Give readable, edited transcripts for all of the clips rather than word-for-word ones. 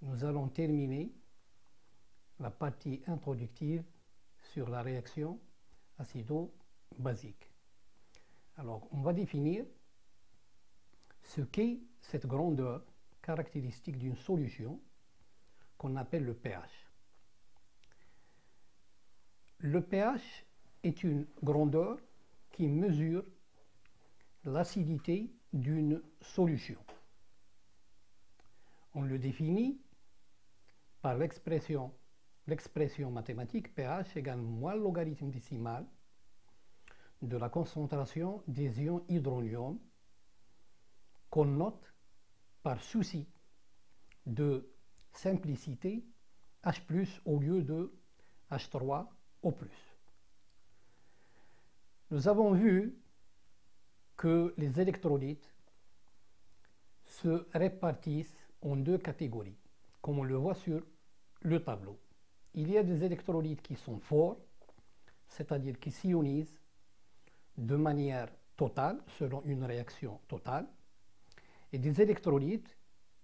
nous allons terminer la partie introductive sur la réaction acido-basique. Alors, on va définir ce qu'est cette grandeur caractéristique d'une solution qu'on appelle le pH. Le pH est une grandeur qui mesure l'acidité d'une solution. On le définit par l'expression mathématique pH égale moins le logarithme décimal de la concentration des ions hydronium qu'on note par souci de simplicité H+ au lieu de H3O+. Nous avons vu que les électrolytes se répartissent en deux catégories, comme on le voit sur le tableau. Il y a des électrolytes qui sont forts, c'est-à-dire qui s'ionisent de manière totale, selon une réaction totale, et des électrolytes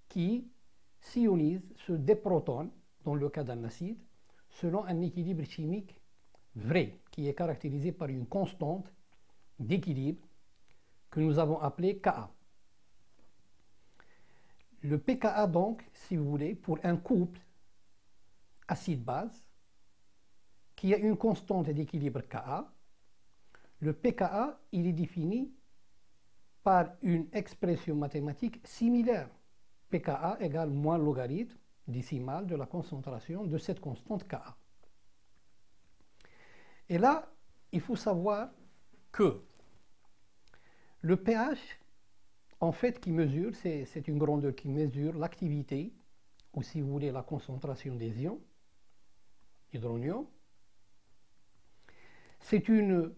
qui s'ionisent, se déprotonnent, dans le cas d'un acide, selon un équilibre chimique vrai, qui est caractérisé par une constante d'équilibre que nous avons appelée Ka. Le pKa, donc, si vous voulez, pour un couple acide-base qui a une constante d'équilibre Ka, le pKa, il est défini par une expression mathématique similaire. pKa égale moins le logarithme décimal de la concentration de cette constante Ka. Et là, il faut savoir que le pH, en fait, qui mesure, c'est une grandeur qui mesure l'activité, ou si vous voulez, la concentration des ions hydronium. C'est une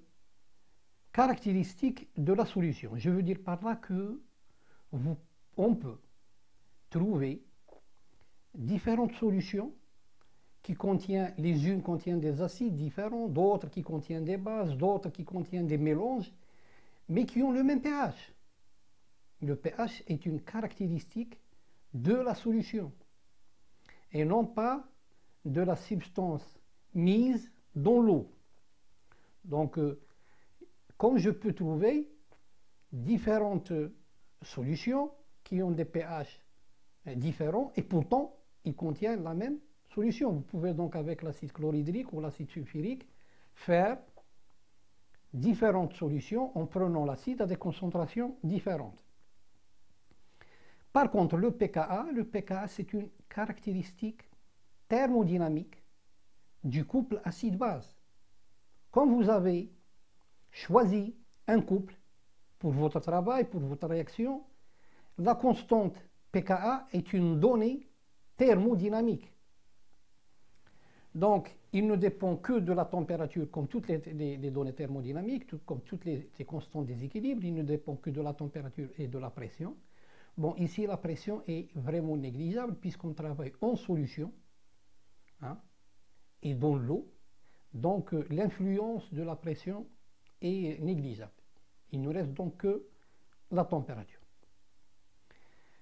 caractéristique de la solution. Je veux dire par là que on peut trouver différentes solutions qui contiennent, les unes contiennent des acides différents, d'autres qui contiennent des bases, d'autres qui contiennent des mélanges, mais qui ont le même pH. Le pH est une caractéristique de la solution et non pas de la substance mise dans l'eau. Donc, comme je peux trouver différentes solutions qui ont des pH différents et pourtant ils contiennent la même solution. Vous pouvez donc avec l'acide chlorhydrique ou l'acide sulfurique faire différentes solutions en prenant l'acide à des concentrations différentes. Par contre, le pKa, c'est une caractéristique thermodynamique du couple acide-base. Quand vous avez choisi un couple pour votre travail, pour votre réaction, la constante pKa est une donnée thermodynamique. Donc, il ne dépend que de la température, comme toutes les données thermodynamiques, comme toutes les constantes des équilibres, il ne dépend que de la température et de la pression. Bon, ici, la pression est vraiment négligeable puisqu'on travaille en solution et dans l'eau. Donc, l'influence de la pression est négligeable. Il ne reste donc que la température.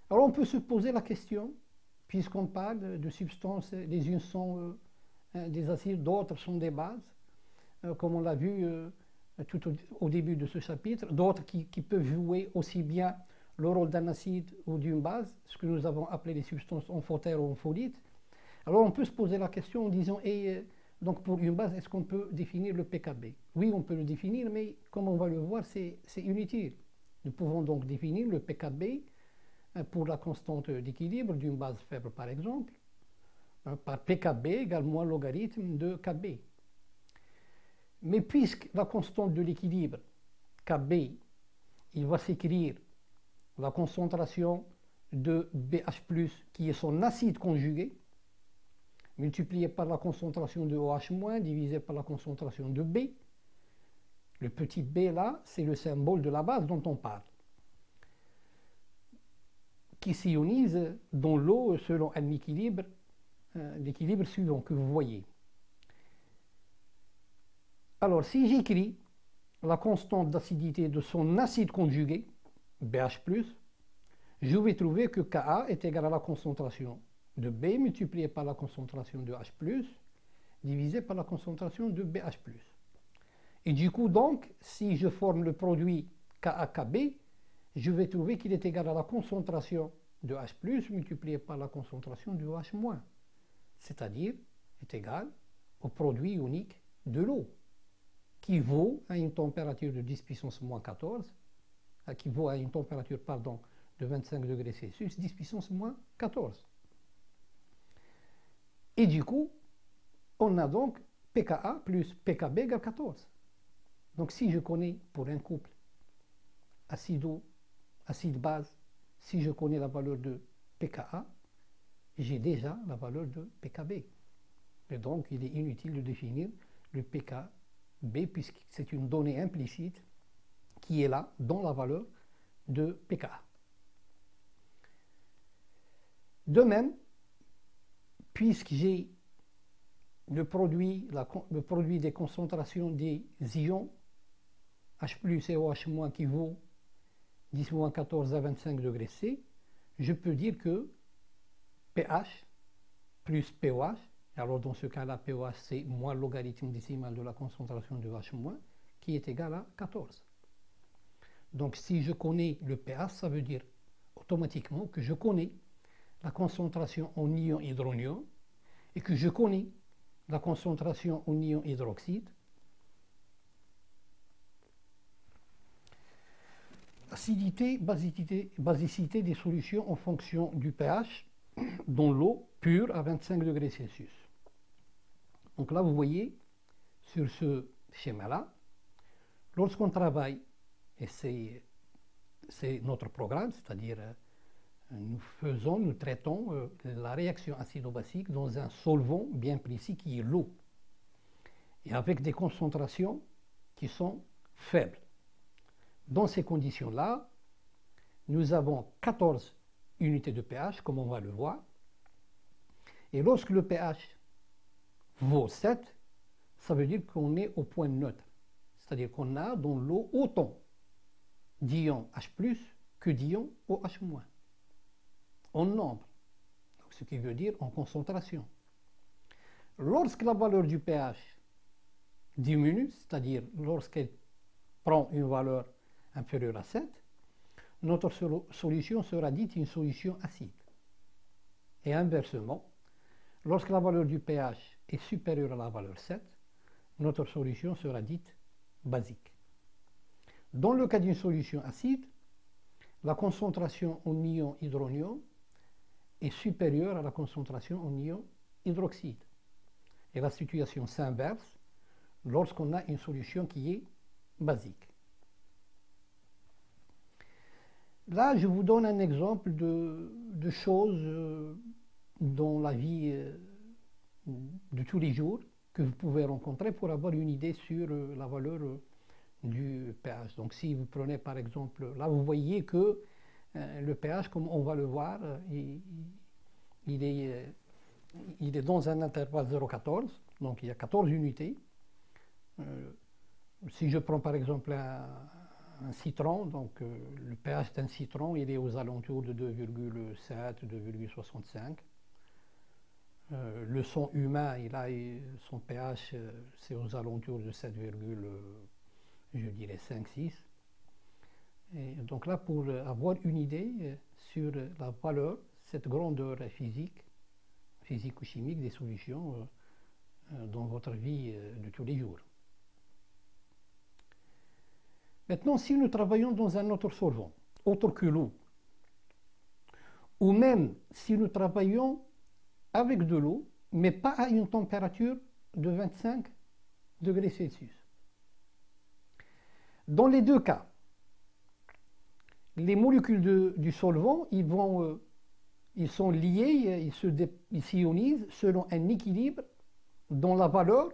Alors, on peut se poser la question, puisqu'on parle de substances, les unes sont des acides, d'autres sont des bases, comme on l'a vu tout au début de ce chapitre, d'autres qui peuvent jouer aussi bien le rôle d'un acide ou d'une base, ce que nous avons appelé les substances amphotères ou ampholites. Alors on peut se poser la question en disant, donc pour une base, est-ce qu'on peut définir le pKb? Oui, on peut le définir, mais comme on va le voir, c'est inutile. Nous pouvons donc définir le pKb pour la constante d'équilibre d'une base faible, par exemple, par pKb égale moins le logarithme de Kb. Mais puisque la constante de l'équilibre, Kb, il va s'écrire la concentration de BH+, qui est son acide conjugué, multiplié par la concentration de OH- divisé par la concentration de B. Le petit b là, c'est le symbole de la base dont on parle, qui s'ionise dans l'eau selon un équilibre, l'équilibre suivant que vous voyez. Alors, si j'écris la constante d'acidité de son acide conjugué, BH+, je vais trouver que Ka est égal à la concentration de B multiplié par la concentration de H+, divisé par la concentration de BH+. Et du coup, donc, si je forme le produit KAKB, je vais trouver qu'il est égal à la concentration de H+, multiplié par la concentration de H-, c'est-à-dire est égal au produit unique de l'eau, qui vaut à une température de 10 puissance moins 14, qui vaut à une température, pardon, de 25 degrés Celsius, 10 puissance moins 14. Et du coup, on a donc pKa plus pKb égale 14. Donc si je connais pour un couple acide-eau, acide-base, si je connais la valeur de pKa, j'ai déjà la valeur de pKb. Et donc il est inutile de définir le pKb puisque c'est une donnée implicite qui est là dans la valeur de pKa. De même, puisque j'ai le produit des concentrations des ions H+ et OH- qui vaut 10-14 à 25 degrés C, je peux dire que pH plus pOH, alors dans ce cas-là, pOH c'est moins le logarithme décimal de la concentration de H-, qui est égal à 14. Donc si je connais le pH, ça veut dire automatiquement que je connais la concentration en ion-hydronium et que je connais la concentration en ion hydroxyde. Acidité, basicité des solutions en fonction du pH dans l'eau pure à 25 degrés Celsius. Donc là, vous voyez, sur ce schéma-là, lorsqu'on travaille, et c'est notre programme, c'est-à-dire nous traitons la réaction acido-basique dans un solvant bien précis qui est l'eau, et avec des concentrations qui sont faibles. Dans ces conditions-là, nous avons 14 unités de pH, comme on va le voir. Et lorsque le pH vaut 7, ça veut dire qu'on est au point neutre. C'est-à-dire qu'on a dans l'eau autant d'ions H+, que d'ions OH-, en nombre. Donc, ce qui veut dire en concentration. Lorsque la valeur du pH diminue, c'est-à-dire lorsqu'elle prend une valeur inférieure à 7, notre solution sera dite une solution acide. Et inversement, lorsque la valeur du pH est supérieure à la valeur 7, notre solution sera dite basique. Dans le cas d'une solution acide, la concentration en ion hydronium est supérieure à la concentration en ion hydroxyde. Et la situation s'inverse lorsqu'on a une solution qui est basique. Là, je vous donne un exemple de choses dans la vie de tous les jours que vous pouvez rencontrer pour avoir une idée sur la valeur du pH. Donc si vous prenez par exemple, là vous voyez que le pH, comme on va le voir, il est dans un intervalle 0,14, donc il y a 14 unités. Si je prends par exemple un citron, donc le pH d'un citron, il est aux alentours de 2,7, 2,65. Le sang humain, son pH, c'est aux alentours de 7, je dirais 5, 6. Et donc là, pour avoir une idée sur la valeur, cette grandeur physique ou chimique des solutions dans votre vie de tous les jours. Maintenant, si nous travaillons dans un autre solvant, autre que l'eau, ou même si nous travaillons avec de l'eau, mais pas à une température de 25 degrés Celsius. Dans les deux cas, les molécules du solvant, ils sont liés, ils s'ionisent selon un équilibre dans la valeur,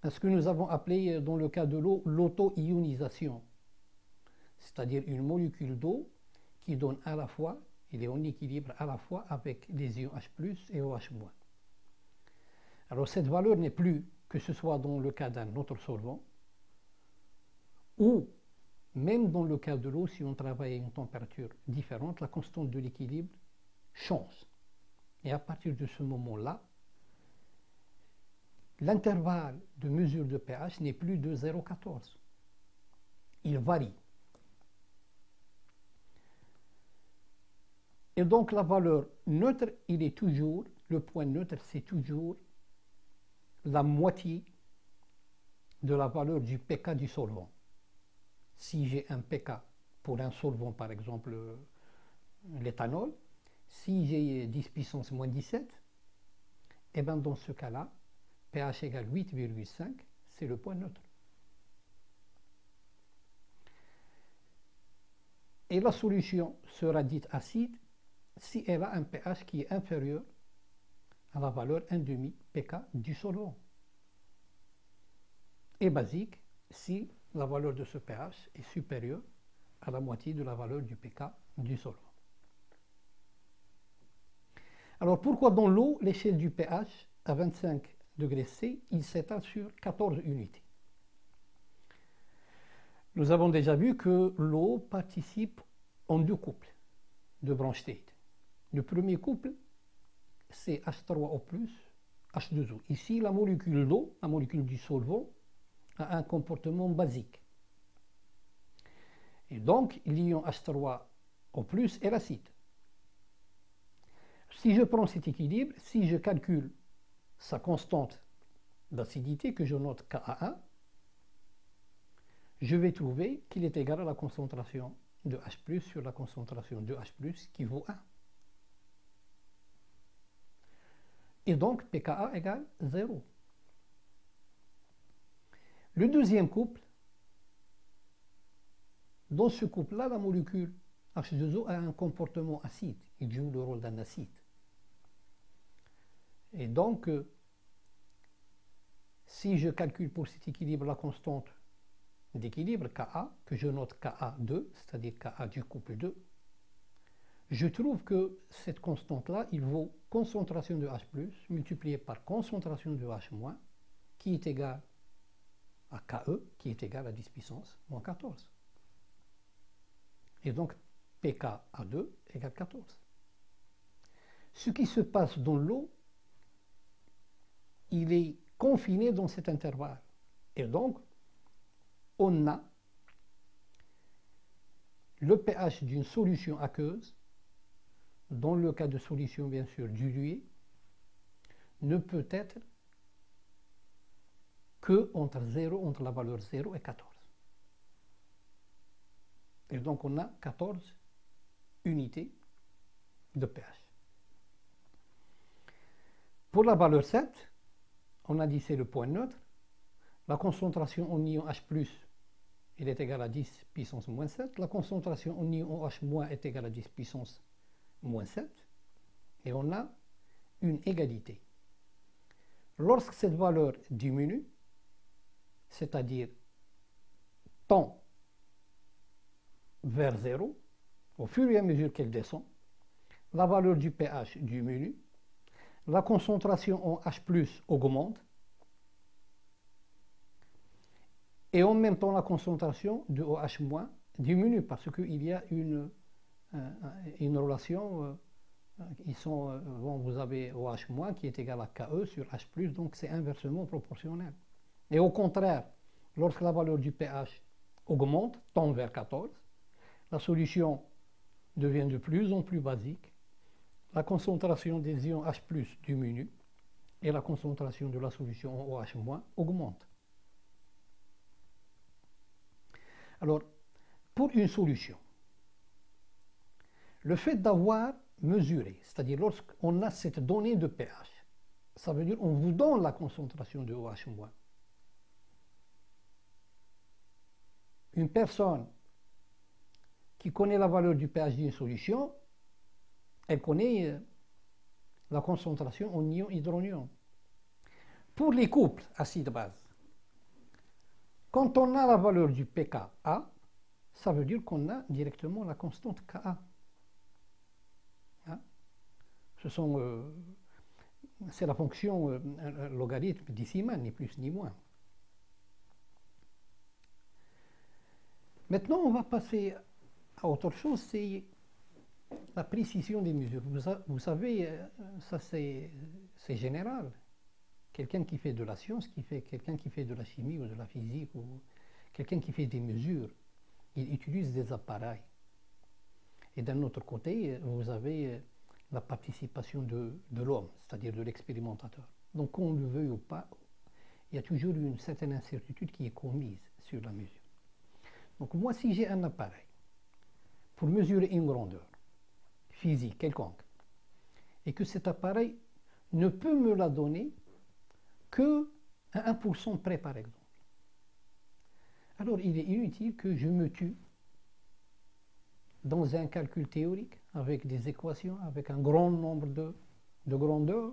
ce que nous avons appelé dans le cas de l'eau l'auto-ionisation. C'est-à-dire une molécule d'eau qui donne à la fois, il est en équilibre à la fois avec les ions H+ et OH-. Alors cette valeur n'est plus que ce soit dans le cas d'un autre solvant, ou même dans le cas de l'eau, si on travaille à une température différente, la constante de l'équilibre change. Et à partir de ce moment-là, l'intervalle de mesure de pH n'est plus de 0,14. Il varie. Et donc la valeur neutre, le point neutre, c'est toujours la moitié de la valeur du pK du solvant. Si j'ai un pK pour un solvant, par exemple l'éthanol, si j'ai 10 puissance moins 17, et bien dans ce cas-là, pH égale 8,5, c'est le point neutre. Et la solution sera dite acide si elle a un pH qui est inférieur à la valeur 1,5 pK du solvant. Et basique si la valeur de ce pH est supérieure à la moitié de la valeur du pK du solvant. Alors pourquoi dans l'eau, l'échelle du pH à 25 degrés C, il s'étale sur 14 unités? Nous avons déjà vu que l'eau participe en deux couples de Bronsted. Le premier couple, c'est H3O+, H2O. Ici, la molécule d'eau, la molécule du solvant, a un comportement basique. Et donc, l'ion H3O+ est l'acide. Si je prends cet équilibre, si je calcule sa constante d'acidité, que je note Ka1, je vais trouver qu'il est égal à la concentration de H+, sur la concentration de H+, qui vaut 1. Et donc, pKa égale 0. Le deuxième couple, dans ce couple-là, la molécule H2O a un comportement acide. Il joue le rôle d'un acide. Et donc, si je calcule pour cet équilibre la constante d'équilibre Ka, que je note Ka2, c'est-à-dire Ka du couple 2, je trouve que cette constante-là, il vaut concentration de H+, multiplié par concentration de H-, qui est égale à Ke, qui est égal à 10 puissance moins 14. Et donc, pKa2 égale 14. Ce qui se passe dans l'eau, il est confiné dans cet intervalle. Et donc, on a le pH d'une solution aqueuse, dans le cas de solution bien sûr diluée, ne peut être que entre la valeur 0 et 14. Et donc on a 14 unités de pH. Pour la valeur 7, on a dit c'est le point neutre. La concentration en ion H+, il est égal à 10 puissance moins 7. La concentration en ion H- est égale à 10 puissance moins 7. Et on a une égalité. Lorsque cette valeur diminue, c'est-à-dire tend vers 0, au fur et à mesure qu'elle descend, la valeur du pH diminue, la concentration en H+ augmente, et en même temps la concentration de OH- diminue parce qu'il y a une relation, vous avez OH- qui est égal à Ke sur H+, donc c'est inversement proportionnel. Et au contraire, lorsque la valeur du pH augmente, tend vers 14, la solution devient de plus en plus basique, la concentration des ions H+ diminue et la concentration de la solution en OH- augmente. Alors, pour une solution, le fait d'avoir mesuré, c'est-à-dire lorsqu'on a cette donnée de pH, ça veut dire qu'on vous donne la concentration de OH-. Une personne qui connaît la valeur du pH d'une solution, elle connaît la concentration en ion hydronium. Pour les couples acide-base, quand on a la valeur du pKa, ça veut dire qu'on a directement la constante Ka. Hein? C'est la fonction logarithme décimale, ni plus ni moins. Maintenant, on va passer à autre chose, c'est la précision des mesures. Vous savez, ça c'est général. Quelqu'un qui fait de la science, quelqu'un qui fait de la chimie ou de la physique, ou quelqu'un qui fait des mesures, il utilise des appareils. Et d'un autre côté, vous avez la participation de l'homme, c'est-à-dire de l'expérimentateur. Donc qu'on le veuille ou pas, il y a toujours une certaine incertitude qui est commise sur la mesure. Donc moi, si j'ai un appareil pour mesurer une grandeur physique quelconque, et que cet appareil ne peut me la donner que à 1% près, par exemple, alors il est inutile que je me tue dans un calcul théorique avec des équations, avec un grand nombre de grandeurs,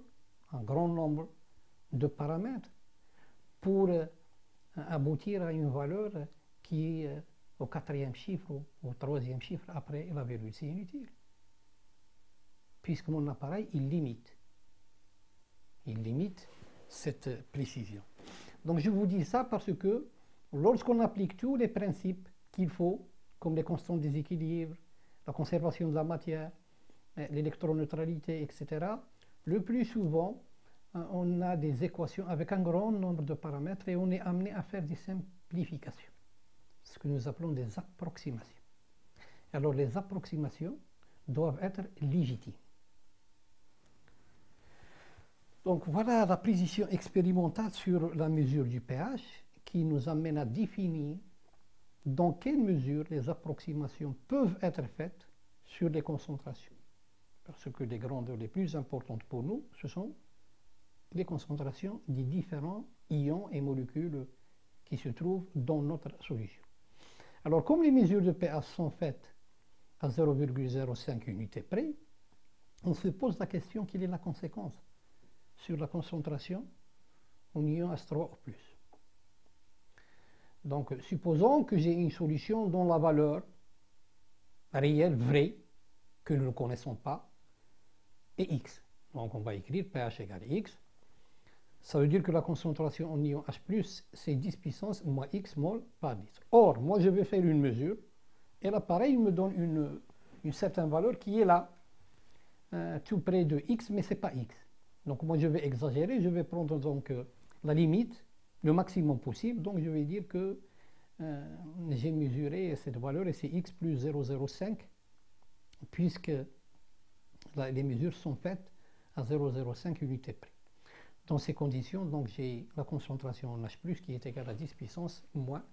un grand nombre de paramètres pour aboutir à une valeur qui est au 4e chiffre ou au 3e chiffre après la virgule. C'est inutile. Puisque mon appareil, il limite cette précision. Donc je vous dis ça parce que lorsqu'on applique tous les principes qu'il faut, comme les constantes de déséquilibre, la conservation de la matière, l'électroneutralité, etc., le plus souvent, on a des équations avec un grand nombre de paramètres et on est amené à faire des simplifications, ce que nous appelons des approximations. Alors les approximations doivent être légitimes. Donc voilà la précision expérimentale sur la mesure du pH qui nous amène à définir dans quelle mesure les approximations peuvent être faites sur les concentrations. Parce que les grandeurs les plus importantes pour nous, ce sont les concentrations des différents ions et molécules qui se trouvent dans notre solution. Alors comme les mesures de pH sont faites à 0,05 unités près, on se pose la question quelle est la conséquence sur la concentration en ion H3 ou plus. Donc, supposons que j'ai une solution dont la valeur réelle, vraie, que nous ne connaissons pas, est x. Donc, on va écrire pH égale x. Ça veut dire que la concentration en ion H+, c'est 10 puissance moins x mol par litre. Or, moi, je vais faire une mesure, et l'appareil me donne une certaine valeur qui est là, tout près de x, mais ce n'est pas x. Donc, moi, je vais exagérer, je vais prendre donc la limite, le maximum possible. Donc, je vais dire que j'ai mesuré cette valeur et c'est x plus 0,05, puisque les mesures sont faites à 0,05 unités près. Dans ces conditions, donc, j'ai la concentration en H+, qui est égale à 10 puissance moins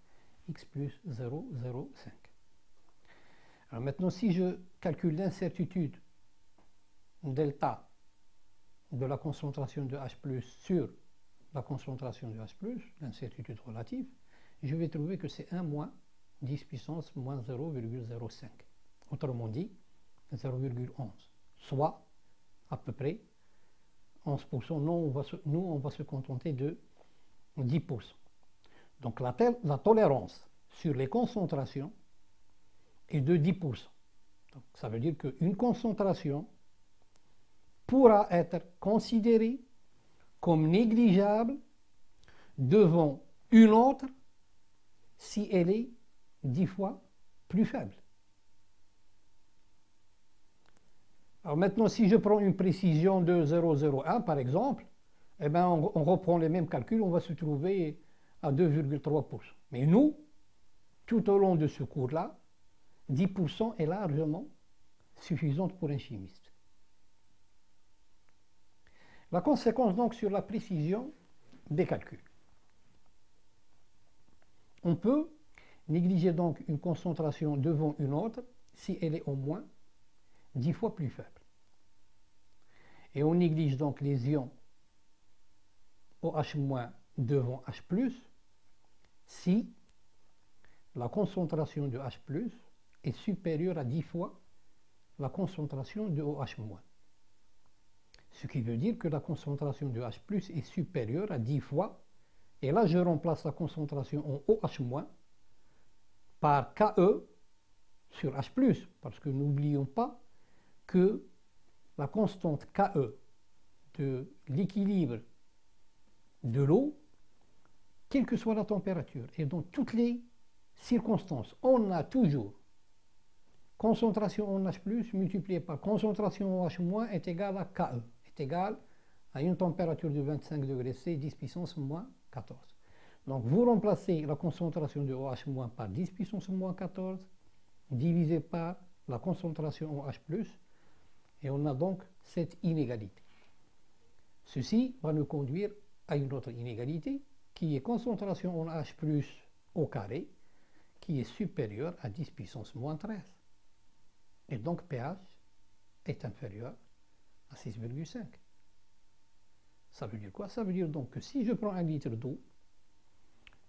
x plus 0,05. Alors maintenant, si je calcule l'incertitude delta de la concentration de H+, sur la concentration de H+, l'incertitude relative, je vais trouver que c'est 1 moins 10 puissance moins 0,05. Autrement dit, 0,11. Soit à peu près 11%. Nous, on va se contenter de 10%. Donc la tolérance sur les concentrations est de 10%. Donc, ça veut dire qu'une concentration pourra être considérée comme négligeable devant une autre si elle est 10 fois plus faible. Alors maintenant, si je prends une précision de 0,01 par exemple, eh bien on reprend les mêmes calculs, on va se trouver à 2,3%. Mais nous, tout au long de ce cours-là, 10% est largement suffisante pour un chimiste. La conséquence donc sur la précision des calculs. On peut négliger donc une concentration devant une autre si elle est au moins 10 fois plus faible. Et on néglige donc les ions OH- devant H+, si la concentration de H+ est supérieure à 10 fois la concentration de OH-. Ce qui veut dire que la concentration de H+ est supérieure à 10 fois, et là je remplace la concentration en OH- par Ke sur H+, parce que n'oublions pas que la constante Ke de l'équilibre de l'eau, quelle que soit la température, et dans toutes les circonstances, on a toujours concentration en H+, multiplié par concentration en H- est égal à KE, est égal à une température de 25 degrés C, 10 puissance moins 14. Donc vous remplacez la concentration de OH- par 10 puissance moins 14, divisé par la concentration en H+, et on a donc cette inégalité. Ceci va nous conduire à une autre inégalité, qui est concentration en H+ au carré, qui est supérieure à 10 puissance moins 13. Et donc pH est inférieur à 6,5. Ça veut dire quoi? Ça veut dire donc que si je prends un litre d'eau,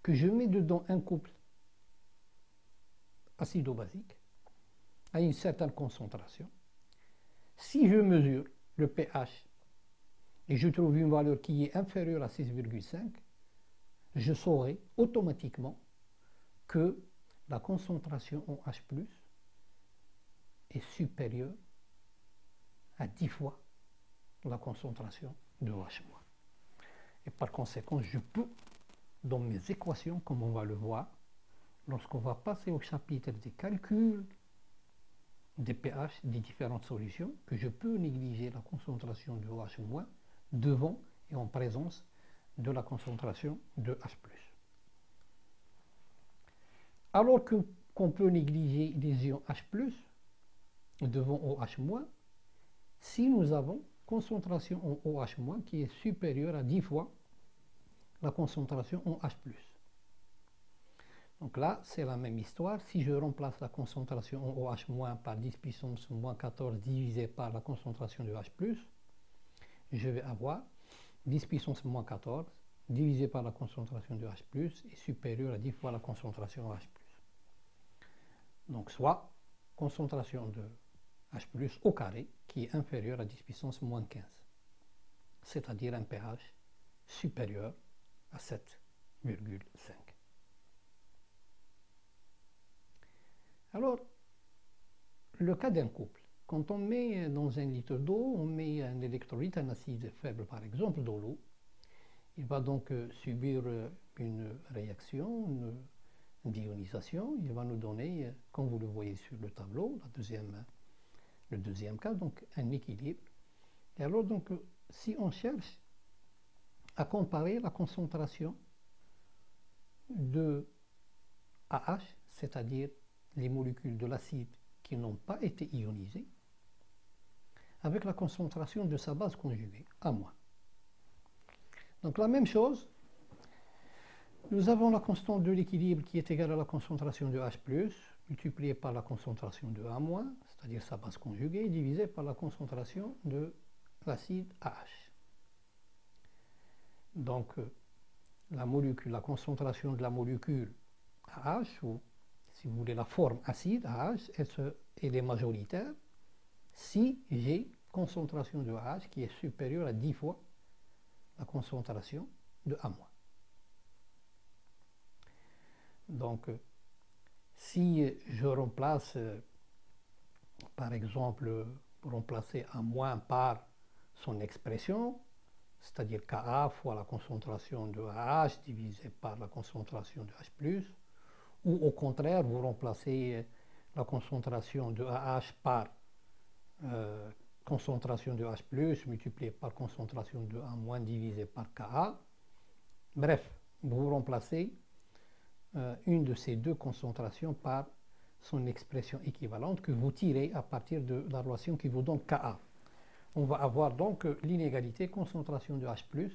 que je mets dedans un couple acido-basique à une certaine concentration, si je mesure le pH et je trouve une valeur qui est inférieure à 6,5, je saurai automatiquement que la concentration en H+ est supérieure à 10 fois la concentration de OH-. Et par conséquent, je peux, dans mes équations, comme on va le voir, lorsqu'on va passer au chapitre des calculs des pH des différentes solutions, que je peux négliger la concentration de OH- devant et en présence de la concentration de H+. Alors qu'on peut négliger les ions H+, devant OH-, si nous avons concentration en OH- qui est supérieure à 10 fois la concentration en H+. Donc là, c'est la même histoire. Si je remplace la concentration en OH- par 10 puissance moins 14 divisé par la concentration de H+, je vais avoir 10 puissance moins 14 divisé par la concentration de H+, est supérieur à 10 fois la concentration en H+. Donc soit concentration de H+ au carré qui est inférieur à 10 puissance moins 15, c'est-à-dire un pH supérieur à 7,5. Alors, le cas d'un couple, quand on met dans un litre d'eau, on met un électrolyte, un acide faible par exemple, dans l'eau, il va donc subir une réaction, une d'ionisation, il va nous donner, comme vous le voyez sur le tableau, le deuxième cas, donc un équilibre. Et alors, donc, si on cherche à comparer la concentration de AH, c'est-à-dire les molécules de l'acide qui n'ont pas été ionisées, avec la concentration de sa base conjuguée, A-. Donc la même chose, nous avons la constante de l'équilibre qui est égale à la concentration de H+, multipliée par la concentration de A-, c'est-à-dire sa base conjuguée, divisée par la concentration de l'acide AH. Donc, la concentration de la molécule AH, ou si vous voulez la forme acide AH, elle est majoritaire si j'ai concentration de AH qui est supérieure à 10 fois la concentration de A-. Donc, si je remplace, par exemple, pour remplacer A- par son expression, c'est-à-dire Ka fois la concentration de AH divisé par la concentration de H+, ou au contraire, vous remplacez la concentration de AH par concentration de H+, multiplié par concentration de A- divisé par Ka. Bref, vous remplacez une de ces deux concentrations par son expression équivalente que vous tirez à partir de la relation qui vous donne Ka. On va avoir donc l'inégalité concentration de H+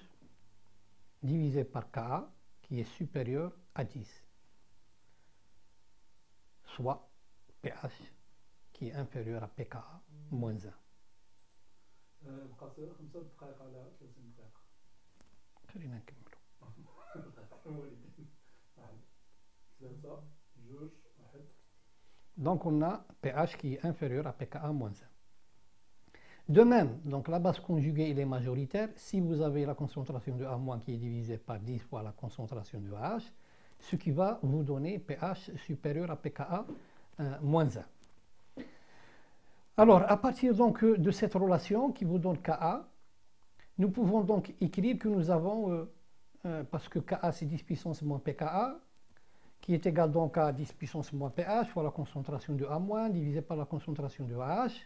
divisé par Ka qui est supérieur à 10, soit pH qui est inférieur à pKa moins 1. خلينا نكملوا. Donc on a pH qui est inférieur à pKa moins 1. De même, donc la base conjuguée elle est majoritaire si vous avez la concentration de A- qui est divisée par 10 fois la concentration de AH, ce qui va vous donner pH supérieur à pKa moins 1. Alors, à partir donc de cette relation qui vous donne Ka, nous pouvons donc écrire que nous avons, parce que Ka c'est 10 puissance moins pKa, qui est égal donc à 10 puissance moins pH fois la concentration de A- divisé par la concentration de AH.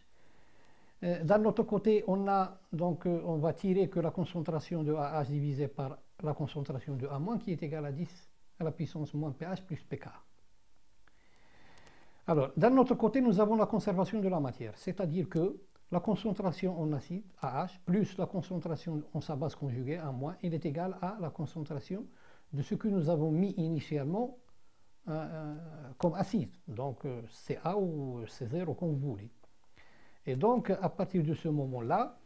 D'un autre côté, on va tirer que la concentration de AH divisé par la concentration de A- qui est égale à 10 à la puissance moins pH plus pK. Alors, d'un autre côté, nous avons la conservation de la matière, c'est-à-dire que la concentration en acide, AH, plus la concentration en sa base conjuguée, A-, il est égal à la concentration de ce que nous avons mis initialement comme acide, donc CA ou C0 comme vous voulez. Et donc, à partir de ce moment-là,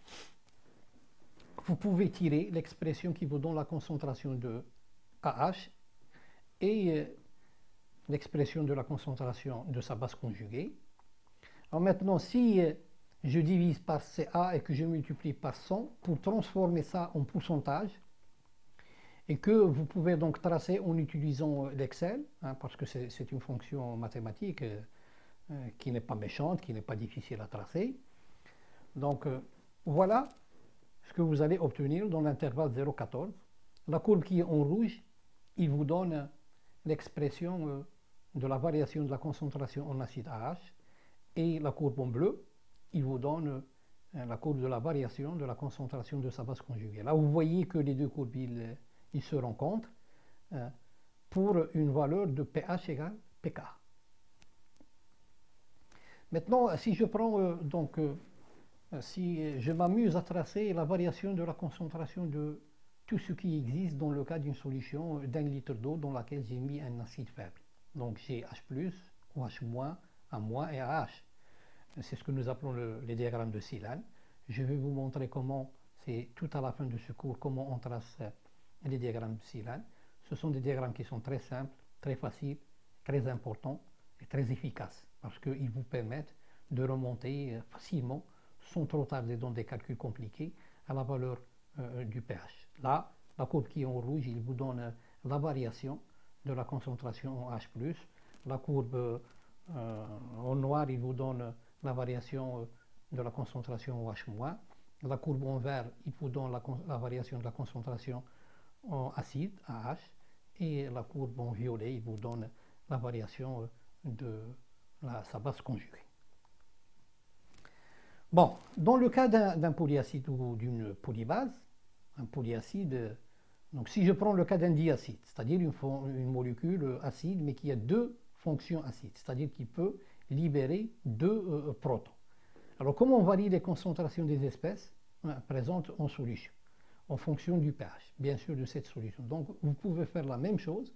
vous pouvez tirer l'expression qui vous donne la concentration de AH et l'expression de la concentration de sa base conjuguée. Alors maintenant, si je divise par CA et que je multiplie par 100 pour transformer ça en pourcentage, et que vous pouvez donc tracer en utilisant l'Excel, parce que c'est une fonction mathématique qui n'est pas méchante, qui n'est pas difficile à tracer. Donc voilà ce que vous allez obtenir dans l'intervalle 0,14. La courbe qui est en rouge, il vous donne l'expression de la variation de la concentration en acide AH, et la courbe en bleu, il vous donne la courbe de la variation de la concentration de sa base conjuguée. Là, vous voyez que les deux courbes, ils se rencontrent pour une valeur de pH égale pK. Maintenant, si je prends si je m'amuse à tracer la variation de la concentration de tout ce qui existe dans le cas d'une solution d'un litre d'eau dans laquelle j'ai mis un acide faible. Donc j'ai H+, OH-, A- et AH. C'est ce que nous appelons les diagrammes de Celan. Je vais vous montrer comment, c'est tout à la fin de ce cours, comment on trace les diagrammes de Celan. Ce sont des diagrammes qui sont très simples, très faciles, très importants et très efficaces parce qu'ils vous permettent de remonter facilement, sans trop tarder dans des calculs compliqués, à la valeur du pH. Là, la courbe qui est en rouge, il vous donne la variation de la concentration en H+. La courbe en noir, il vous donne la variation de la concentration en H-. La courbe en vert, il vous donne la variation de la concentration en acide, AH. Et la courbe en violet, il vous donne la variation de sa base conjuguée. Bon, dans le cas d'un polyacide ou d'une polybase, un polyacide, donc si je prends le cas d'un diacide, c'est-à-dire une molécule acide mais qui a deux fonctions acides, c'est-à-dire qu'il peut libérer deux protons. Alors comment on varie les concentrations des espèces présentes en solution en fonction du pH, bien sûr, de cette solution. Donc vous pouvez faire la même chose.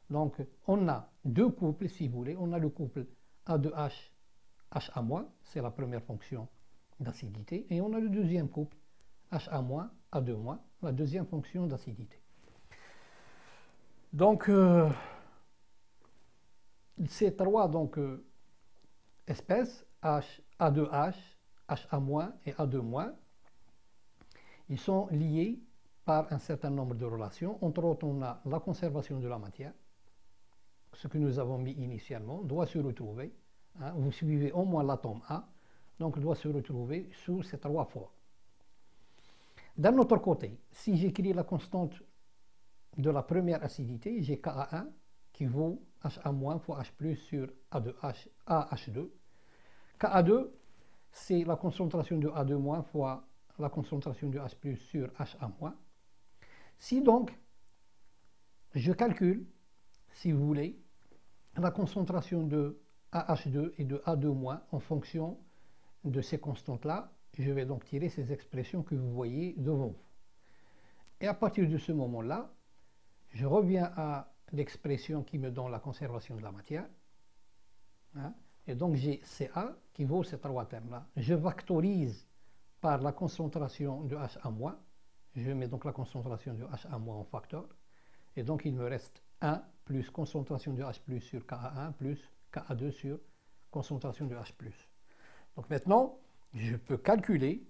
Donc on a deux couples, si vous voulez. On a le couple A2H, HA-, c'est la première fonction d'acidité, et on a le deuxième couple HA-, A2-, la deuxième fonction d'acidité. Donc ces trois espèces, A2H, HA- et A2-, ils sont liés par un certain nombre de relations. Entre autres, on a la conservation de la matière. Ce que nous avons mis initialement doit se retrouver. Vous suivez au moins l'atome A, donc doit se retrouver sous ces trois formes. D'un autre côté, si j'écris la constante de la première acidité, j'ai Ka1 qui vaut HA- fois H+ sur A2H, AH2. Ka2, c'est la concentration de A2- fois la concentration de H+ sur HA-. Si donc je calcule, si vous voulez, la concentration de AH2 et de A2- en fonction de ces constantes-là, je vais donc tirer ces expressions que vous voyez devant vous. Et à partir de ce moment-là, je reviens à l'expression qui me donne la conservation de la matière. Et donc j'ai Ca qui vaut ces trois termes-là. Je factorise par la concentration de HA-. Je mets donc la concentration de HA- en facteur. Et donc il me reste 1 plus concentration de H+ sur Ka1 plus Ka2 sur concentration de H+. Donc maintenant, je peux calculer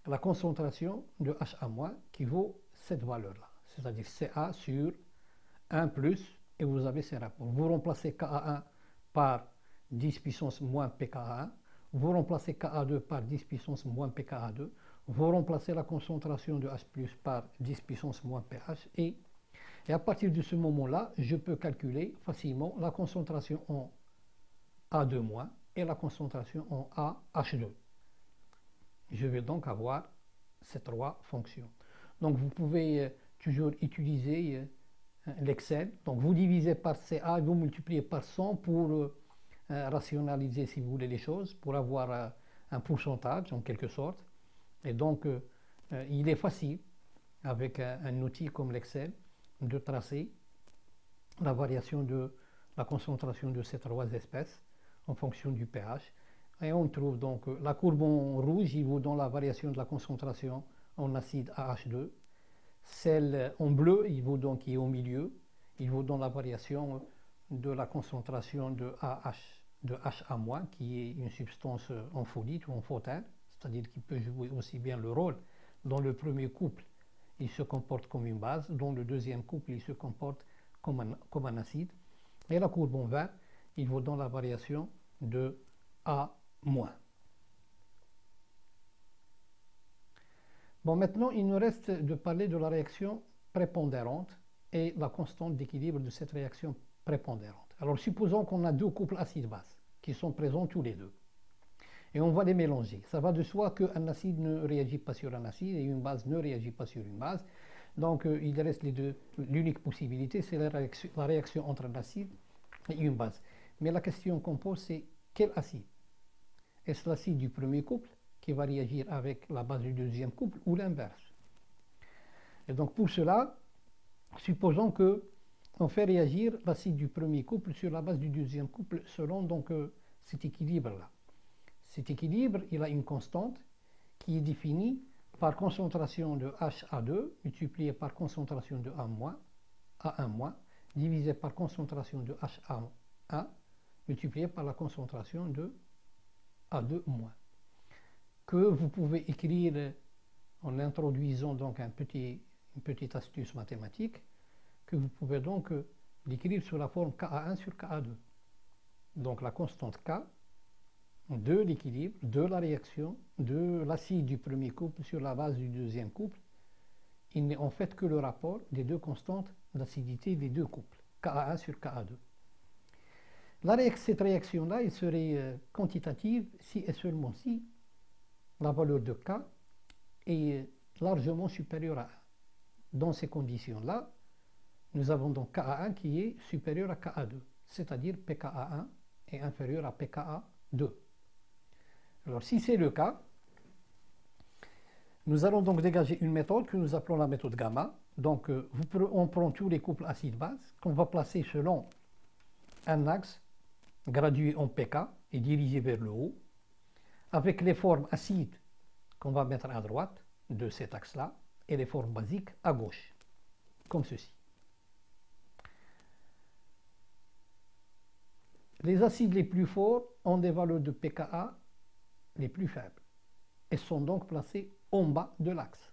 la concentration de HA- qui vaut cette valeur-là. C'est-à-dire Ca sur 1 plus, et vous avez ces rapports. Vous remplacez Ka1 par 10 puissance moins pKa1, vous remplacez Ka2 par 10 puissance moins pKa2, vous remplacez la concentration de H+ par 10 puissance moins pH, et Et à partir de ce moment-là, je peux calculer facilement la concentration en A2- et la concentration en AH2. Je vais donc avoir ces trois fonctions. Donc vous pouvez toujours utiliser l'Excel. Donc vous divisez par CA, vous multipliez par 100 pour rationaliser, si vous voulez, les choses, pour avoir un pourcentage en quelque sorte. Et donc il est facile, avec un outil comme l'Excel, de tracer la variation de la concentration de ces trois espèces en fonction du pH. Et on trouve donc la courbe en rouge, il vous donne la variation de la concentration en acide AH2. Celle en bleu, il vous donne qui est au milieu, il vous donne la variation de la concentration de HA-, qui est une substance ampholyte ou amphotène, c'est-à-dire qui peut jouer aussi bien le rôle. Dans le premier couple, il se comporte comme une base, dans le deuxième couple, il se comporte comme un acide. Et la courbe en vert, il vous donne la variation de A-. Bon, maintenant, il nous reste de parler de la réaction prépondérante et la constante d'équilibre de cette réaction prépondérante. Alors, supposons qu'on a deux couples acide-base qui sont présents tous les deux. Et on va les mélanger. Ça va de soi qu'un acide ne réagit pas sur un acide et une base ne réagit pas sur une base. Donc, il reste les deux. L'unique possibilité, c'est la réaction entre un acide et une base. Mais la question qu'on pose, c'est quel acide? Est-ce l'acide du premier couple qui va réagir avec la base du deuxième couple ou l'inverse? Et donc pour cela, supposons que on fait réagir l'acide du premier couple sur la base du deuxième couple selon donc cet équilibre-là. Cet équilibre, il a une constante qui est définie par concentration de HA2 multiplié par concentration de A-, divisé par concentration de HA1 multiplié par la concentration de A2-, que vous pouvez écrire en introduisant donc une petite astuce mathématique, que vous pouvez donc l'écrire sous la forme Ka1 sur Ka2. Donc la constante K de l'équilibre, de la réaction de l'acide du premier couple sur la base du deuxième couple, il n'est en fait que le rapport des deux constantes d'acidité des deux couples, Ka1 sur Ka2. Cette réaction-là, elle serait quantitative si et seulement si la valeur de K est largement supérieure à 1. Dans ces conditions-là, nous avons donc Ka1 qui est supérieur à Ka2, c'est-à-dire pKa1 est inférieur à pKa2. Alors si c'est le cas, nous allons donc dégager une méthode que nous appelons la méthode gamma. Donc on prend tous les couples acide-base qu'on va placer selon un axe gradué en pK et dirigé vers le haut, avec les formes acides qu'on va mettre à droite de cet axe-là et les formes basiques à gauche, comme ceci. Les acides les plus forts ont des valeurs de pKa les plus faibles et sont donc placés en bas de l'axe.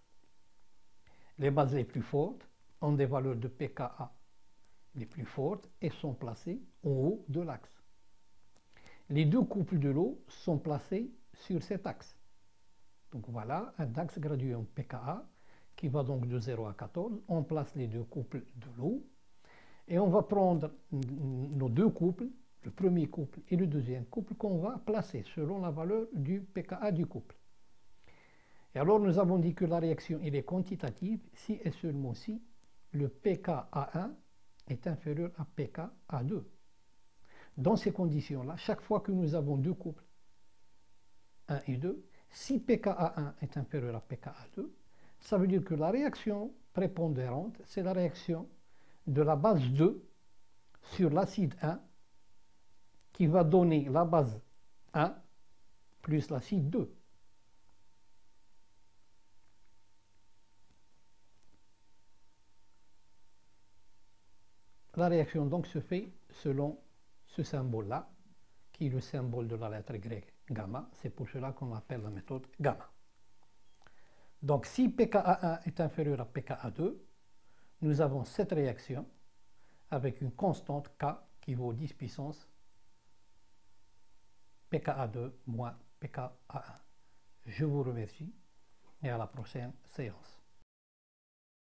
Les bases les plus fortes ont des valeurs de pKa les plus fortes et sont placées en haut de l'axe. Les deux couples de l'eau sont placés sur cet axe. Donc voilà un axe gradué en pKa qui va donc de 0 à 14. On place les deux couples de l'eau et on va prendre nos deux couples, le premier couple et le deuxième couple, qu'on va placer selon la valeur du pKa du couple. Et alors nous avons dit que la réaction elle est quantitative si et seulement si le pKa1 est inférieur à pKa2. Dans ces conditions-là, chaque fois que nous avons deux couples, 1 et 2, si pKa1 est inférieur à pKa2, ça veut dire que la réaction prépondérante, c'est la réaction de la base 2 sur l'acide 1 qui va donner la base 1 plus l'acide 2. La réaction donc se fait selon ce symbole-là, qui est le symbole de la lettre grecque gamma. C'est pour cela qu'on appelle la méthode gamma. Donc si pKa1 est inférieur à pKa2, nous avons cette réaction avec une constante K qui vaut 10 puissance pKa2 moins pKa1. Je vous remercie et à la prochaine séance.